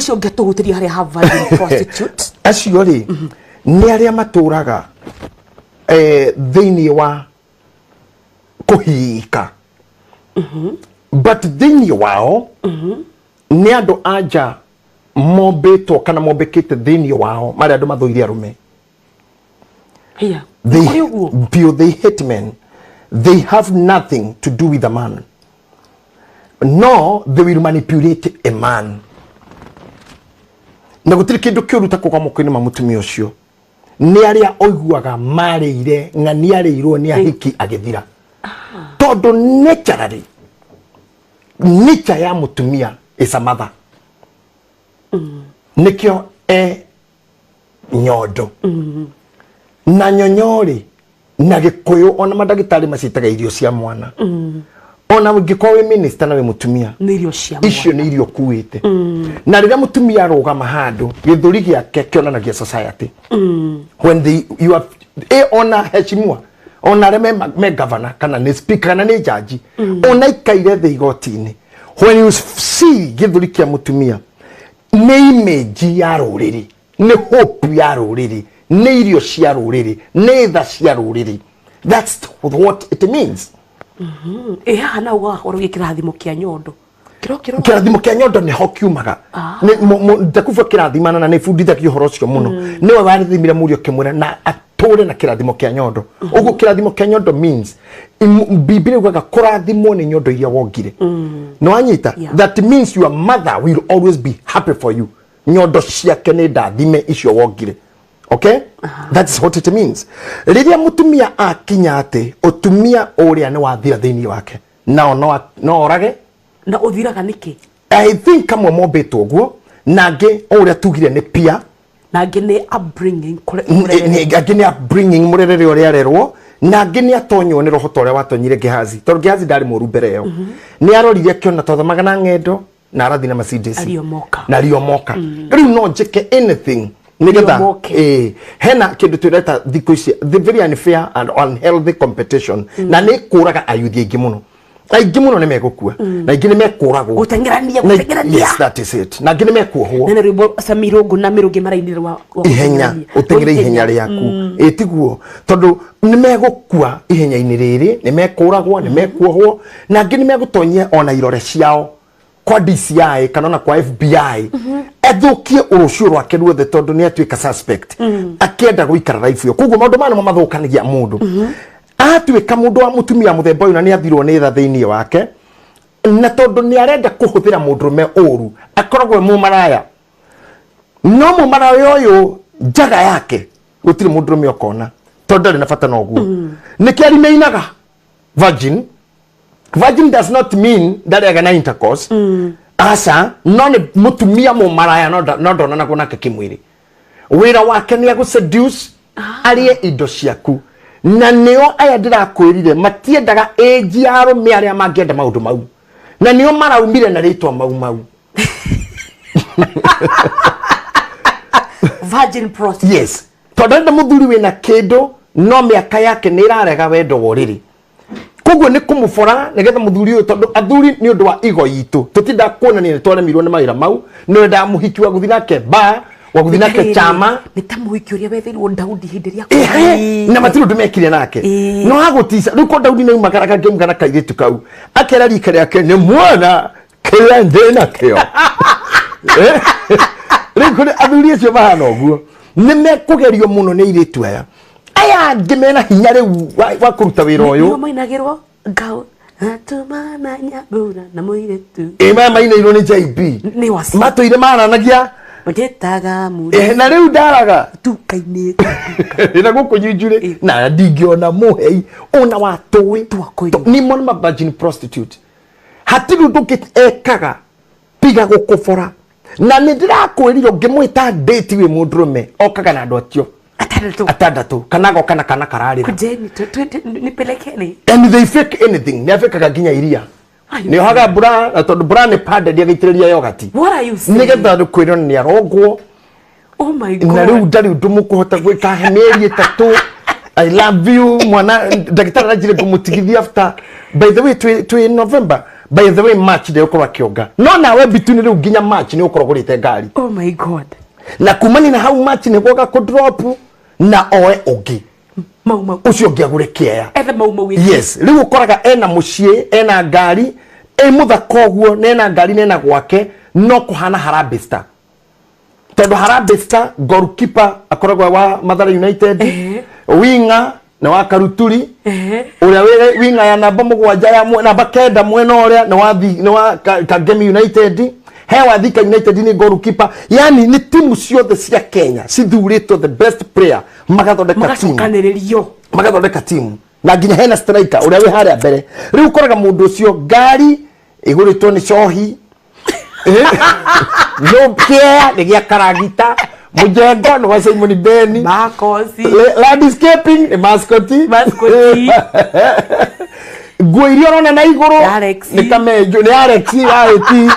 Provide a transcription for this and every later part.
ucio ngatugutiria hari Harvard prostitutes acio ri ni aria maturaga thiini wa kuhika but thiini wao ni andu anja mombetwo kana mombekite thiini wao mari andu mathoire arume yeah they hate men. They have nothing to do with a man. No, they will manipulate a man. Na gutiri kindu kiuruta kuga moko-ini ma mutumia ucio ni aria oiguaga marire ng'ani arirwo ni ahiki agithira tondu nature ya mutumia is a mother nikio nyondo na nyonyori na gikuyu ona madagitari macitaga irio cia mwana ona ngikwa minister na we mutumia ni irio cia mwana icio ni irio kuite na rira mutumia arugama handu githuri giake kionanagia society when you have ona heshimwa ona reme me governor kana ni speaker kana ni judge ona ikaire the igoti-ini when you see githuri kia mutumia ni image ya ruriri ni hope ya ruriri ni irio cia ruriri ni tha cia ruriri. That's what it means. Hana uga horo gikirathimo kia nyondo kirathimo kia nyondo ni hokiumaga ni ndakufa kirathimana na ni fundithagio horo cio muno ni we warithimire murio kimwira na atore na kirathimo kia nyondo uguo kirathimo kia nyondo means Biblia ugaga kurathimo ni nyondo iria wongire no anyita that means your mother will always be happy for you nyondo ciake ni ndathime icio wongire. Okay? That's what it means. Riria mutumia akinya ati utumia uria ni wathira thiini wake no orage na uthiraga niki I think kama mombetwo guo nangi uria tugire ni pia nangi ni upbringing nangi ni upbringing murerere uria arerwo nangi ni atonywo ni roho toria watonyire Gehazi tondu Gehazi ndari muru mbere yo ni arorire kiona tothomaga na ngendo na arathi na Mercedes na riomoka riu no njike anything nigetha hena kindu tureta thikũ ici the very unfair and unhealthy competition na ni kuraga ayuthi aingi muno ni megukua na ingi ni mekuragwo gutengerania yes that is it na ingi ni mekuohwo na ribo Samirongo na Mirugi marainirwa ihenya utengere ihenya riaku tiguo tondu ni megukua ihenya-ini riri ni mekuragwo ni mekuohwo na ingi ni megutonyia ona irore ciao kwa DCI kana na kwa FBI ethukie urucio rwake ruothe tondu ni atuika suspect akienda guikara life yo koguo maundu mana mathukanagia mundu atuika mundu wa mutumia muthemba uyu na ni athirwo ni tha thiini wake na tondu ni arenda kuhuthira mundurume uru akoragwe mu maraya no mu maraya uyu njaga yake gutiri mundurume okona tondu ari na bata noguo nikiari meinaga Virgin does not mean that they are intercourse. Asa, none mutumia mu maraya no ndonana ko nake kimwiri. Wira wake ni agu seduce arie indo ciaku. Na nio aya ndirakwirire matiendaga age ya arume aria mangienda maundu mau. Na nio maraumire na ritwa mau. Virgin prostitute. Yes. Tondu muthuri wina kindu no miaka yake ni irarega wendo woriri. Koguo ni kumufora nigetha muthuri uyu tondu athuri ni undu wa igo yitu tutinda kuonania ni twaremirwo ni mawira mau no nda muhiki wa guthi nake ba wa guthi nake chama ni ta muhiki uria wethirwo Daudi hindiria na matiru ndumekire nake no agutisa riu ko Daudi ni umagaraga ngemu kana kairitu kau akera rika riake ni mwana kende na kio riu ko athuri acio bahana uguo ni mekugerio muno ni iritu aya aya ngimena hinya riu wa kuruta wira uyu no mainagirwo ngao atumana nyagura na muiretu mainirwo ni JB ni wasi matuire maranagia magetaga muri na riu ndaraga tukaini ina gukunyunjure na ndingiona muhei ona watui ni mona virgin prostitute hatiru ndukikaga piga gukufora na ndirakwiriro ngimwita date we mundurume okaga na andu atio atandatu kanago kana kararira kujeni nipelekeni and they fake anything ni afikaga ginya iria ni haga bra na tondu bra ni padded yagiitiriria yogati what are you saying nigetha ndukwirwo ni arogwo oh my god na riu ndari ndumukuhota gwika hemeri 3 I love you mwana ndagitara njire kumutigithia after by the way to November by the way match de ukorwa kionga no nawe bituni riu nginya match ni ukorwa gurite ngari. Oh my god. Na kumani na how match ni goga ku drop na oe ugi mau ucio ngiagure kia ethe mau yes riu ukoraga ena mucie ena ngari muthaka guo nena ngari nena gwake no kuhana Harambee Star tondu Harambee Star goalkeeper akoragwa wa Mathare United winga na wa Karuturi uria winga ya namba mugwanja ya namba kenda mwena uria na wa Kagemi United hewa Thika United ni goalkeeper yani ni timu ciothe cia Kenya cithurĩtwo the best player magathondeka timu na nginya hena striker uria wi haria mbere riu ukoraga mundu ucio ngari iguritwo ni cohi no care ni gia karagita mujengo no wa Simon Beni makosi landscaping ni mascoti nguo iria urona na iguru ni kamejo ni Alex Areti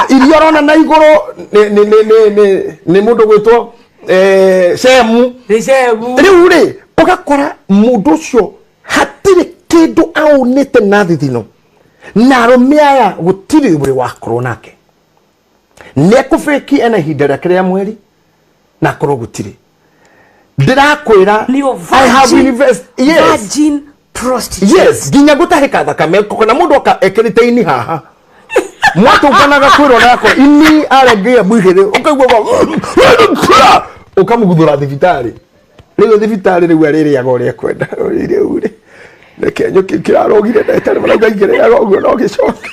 iria urona na iguru ni mundu gwitwo Shemu riu ri ugakora mundu ucio hatire kindu aunite na thithino na romiaya gutiri buri wakorwo nake nekufeki ena hinda rake ria mweri na korwo gutiri ndirakwira I have invest virgin prostitute yes ginya gutahika thakame kana mundu ekirite ini haha mwatu kanaga kwiro nako ini aregia mwihire ukaigwa ukamuguthura thibitari riu thibitari riu aririaga uria kwenda riu ri reke nyoki kirarogire ndetare marauga igereaga uguo no gicoka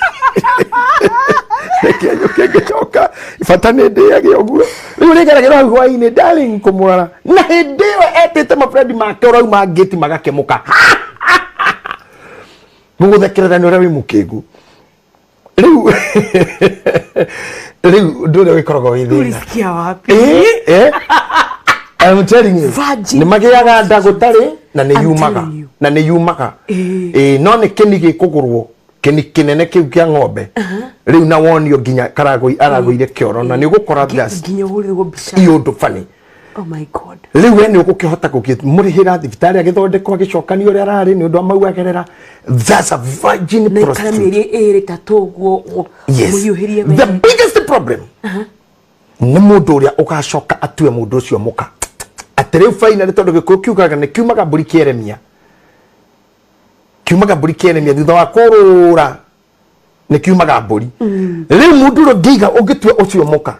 reke nyoki gicoka ifatane ndiage uguo riu rigeragera hwaini darling kumurara na hindi yo etete mafrendi make urauma gate magakemuka muguthekerera ni uria wi mukingu riu ndure wikorogo wi thina ulisikia wapi I'm telling you ni magiaga ndagutari na ni yumaga no ni kini gikugurwo kini kinene kiu kia ng'ombe riu na wonio ginya karagoi aragoire kioro na ni gukora gas ginya hurirwo bica iyo ndo fani. Oh my god riu we ni ukukihota murihira thibitari agithondekwa gicokani uri arari ni undu wa mau agerera that's a virgin prostitute na iri tatuguo muyuhirie the biggest problem ni mundu uria ugacoka atue mundu ucio muka atere finally tondu gikuyu kiugaga ni kiumaga mburi kieremia thutha wa kurura ni kiumaga mburi riu mundu ro ngiga ungitue ucio muka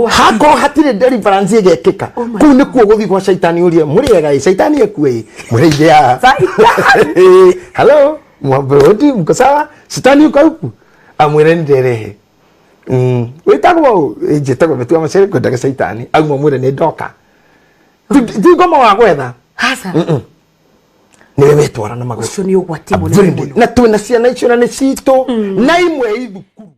hako hatire deliverance igekika kuu ni kuo guthi gwa shaitani urie muriega shaitani ekue murije ya hello mwabodi mko sawa shaitani uko huku amwire nderehe witagwo jetagwo betu amachere kwendaga shaitani agwo mwire ni ndoka ti ngoma wa gwetha hasa niwe wetwara na maguru ucio ni ugwati munene na twina ciana icio na ni cito na imwe ithukuru